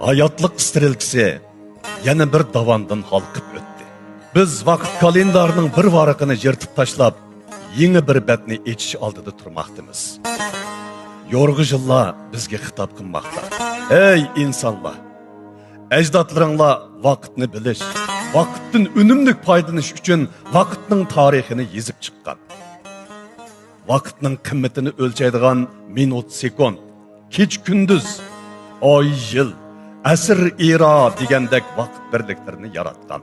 Hayatlık istirelkisi yana bir davandan halkıp ötdi. Biz vaqt kalendarının bir varaqını yırtıp taşlap, yeni bir betni echish oldida turmoqdamiz. Yorg'u yillar bizga xitob qilmoqda. Ey insonlar, ajdodlaringlar vaqtni bilish, vaqtdan unumli foydalanish uchun vaqtning tarixini yezib chiqqan. Vaqtning qimmatini o'lchaydigan minut, sekund, kech kunduz, oy, yil, asr, era degandek vaqt birliklarini yaratgan.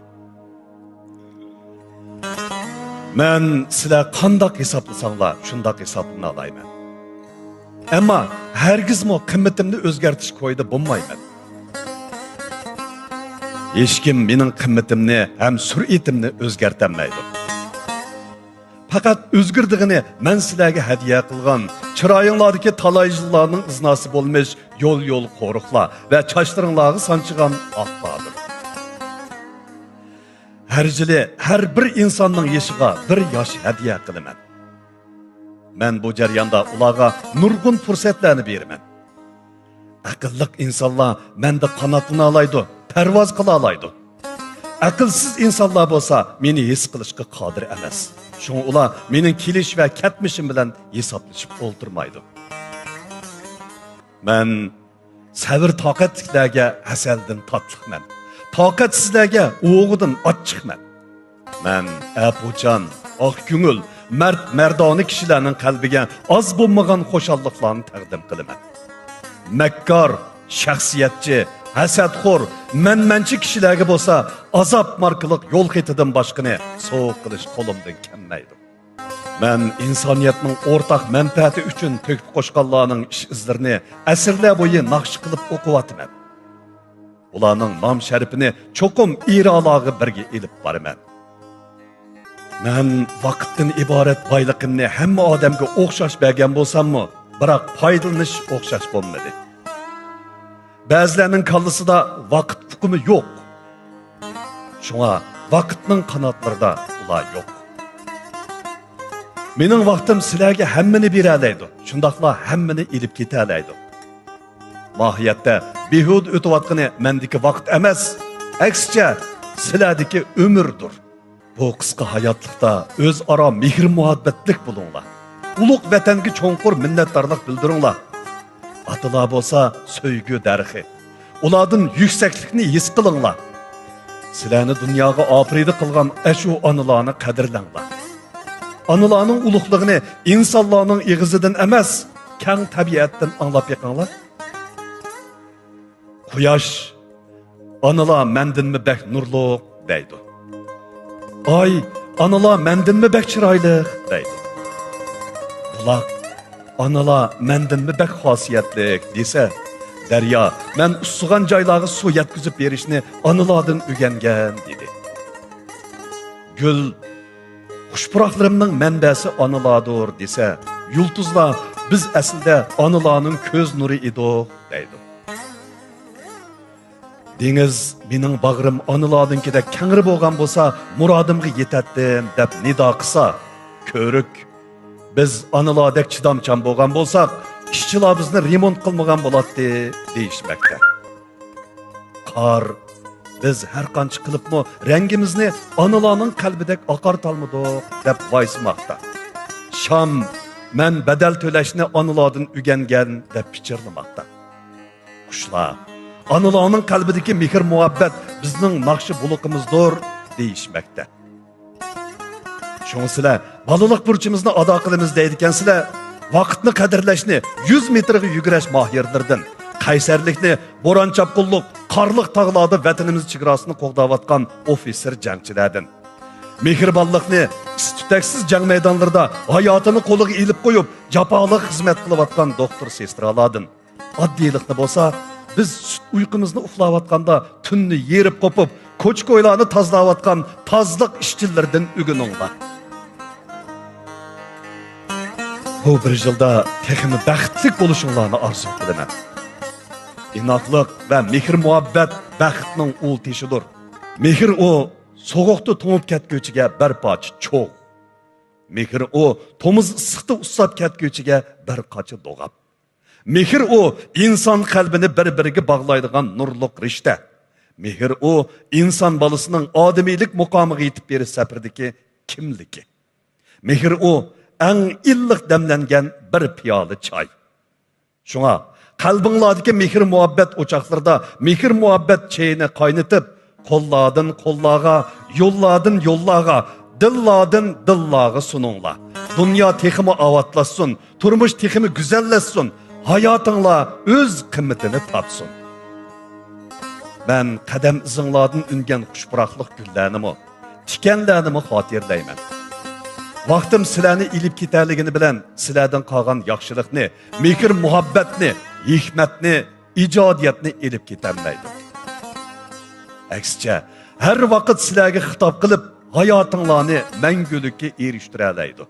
Men sizlar qandoq hisoblasanglar, shundoq hisoblana olayman. Ammo hargizmo qimmatimni o'zgartirish qo'yida bo'lmayman. Hech kim mening qimmatimni ham sur'atimni o'zgartirmaydi. Faqat o'zgardig'ini men sizlarga hadiya qilgan chiroyinglardagi talay yillarning iznasi bo'lmish yo'l qo'riqlar va chochlaringlarga sanchigan oqlardir. Har yili har bir insonning yoshiga bir yosh hadiya qilaman. Men bu jarayonda ularga nurg'un fursatlarni beraman. Aqlli insonlar menda qanotlana oladi, parvoz qila oladi. Aqlsiz insonlar bo'lsa, meni his qilishga qodir emas. Şun ular mening kelish va ketmishim bilan hisoblashib o'ltirmaydi. Men sabr toqatliklarga asaldan totliqman. Toqatsizlarga o'g'idan ochiqman. Men apuchan, oq ko'ngil, mardona kishilarning qalbiga oz bo'lmagan xo'shalliklarni taqdim qilaman. Makkor, shaxsiyatchi, hasadxo'r, manmanchi kishilarga bo'lsa, azob markaliq yo'l xetidan boshqani so'q qilish qo'limdan kelmaydi. Men insoniyatning o'rtaq manfaati uchun to'kib qo'shganlarning ish izlarini asrlar bo'yi naqsh qilib o'qiyotman. Ularning nom sharifini cho'qim irolarga birga elib boraman. Men vaqtdan iborat boyligimni hamma odamga o'xshash bergan bo'lsam-mu, biroq foydalanish o'xshash bo'lmadi. Ba'zilarning kallasida vaqt hukmi yo'q. Shunga vaqtning qanotlarida ular yo'q. Mening vaqtim sizlarga hammani bera oladi. Shundaqla hammani elib keta oladi. Mohiyatda behud o'tayotgani mendagi vaqt emas, aksicha sizlardagi umrdir. Bu qisqa hayotlikda o'zaro mehr-muhabbatlik bo'linglar. Ulug' vatanga cho'nqur minnatdorlik bildiringlar. Atalar bo'lsa so'ygu darxi. Ulardan yuksaklikni his qilinglar. Sizlarni dunyoga ofrida qilgan ashu onalarni qadrlanglar. Onalarning ulug'ligini insonlarning ig'izidan emas, keng tabiatdan anglab yiqinglar. Quyosh, onalar mendinmi bak nurliq deydi. Oy, onalar mendinmi bak chiroyli deydi. Buloq, onalar mendinmi bak xosiyatlik desa, daryo, men ussigan joylarga suv yetkazib berishni onalardan o'rgangan dedi. Gul, xushpuroqlarimning manbasi onalardir desa, yulduzlar biz aslida onalarning ko'z nuri edik deydi. Dengiz mening bag'rim onalarninkida kengri bo'lgan bo'lsa, murodimga yetatdim deb nido qilsa, ko'rik biz onalardek chidamchan bo'lgan bo'lsak, ishchilar bizni remont qilmagan bo'ladi deyishmoqda. Qor, biz har qancha qilibmi rangimizni onalarning qalbidek oqartolmadik deb voysimoqda. Sham, men badal to'lashni onalardan o'rgangan deb pichirlamoqda. Qushlar, onalarning qalbidagi mehr-muhabbat bizning naqshi buluqimizdir deyishmoqda. Şunsizlar, balaliq burchimizni ado qilamiz deydikansizlar, vaqtni qadrlashni 100 metrga yugurish mohirlardan, qaysarlikni bo'ron chapqulliq, qorliq tog'larda vatanimiz chegarasini qo'g'dayotgan ofitser jangchilardan, mehribonlikni istutaksiz jang maydonlarida hayotini qo'liga ilib qo'yib, jafoliq xizmat qilayotgan doktor sestralardan, oddiylikni bo'lsa, biz uyqumuzni uxlayotganda tunni yerib qo'pib, ko'ch-ko'ylarni tozalayotgan tozliq ishchilaridan o'gininglar. Bu bir yilda texmi baxtli bo'lishinglarni orzu qilaman. Inoqlik va mehr-muhabbat baxtning ul teshidir. Mehr o so'g'uqda to'ngib ketguvchiga bir poch cho'g'. Mehr o to'miz issiqda usab ketguvchiga bir qochi do'g'ab. Mehr o inson qalbini bir-biriga bog'laydigan nurliq rishta. Mehr o inson bolasining odamiylik muqomiga yetib berish safiridagi kimligi. Mehr o eng illiq damlangan bir piyola choy. Shunga qalbinglardagi mehr muhabbat o'choqlarida mehr muhabbat chayini qaynatib, qo'llardan qo'llarga, yo'llardan yo'llarga, dillardan dillarga suninglar. Dunyo texmi avatlasın, turmush texmi güzelleşsin, hayotinglar o'z qimmatini topsin. Ben qadam izinglardan ungan xushpuroqlik gullarnimi, tikanlarnimi xotirlayman. Vaqtim sizlarni ilib ketarligini bilan sizlardan qolgan yaxshilikni, mehr muhabbatni, hikmatni, ijodiyatni ilib ketanmaydi. Aksicha, har vaqt sizlarga xitob qilib, hayotinglarni mangulikka erishtiraydi.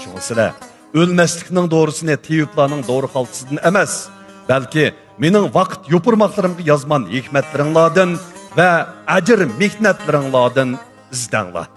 Şunu sizlar ölmeslikning doğrusini teyiplarning doğru haltısından emas, balki mening vaqt yopurmaqlarimga yazman hikmetleringlardan ve acır mihnetleringlardan izdanglar.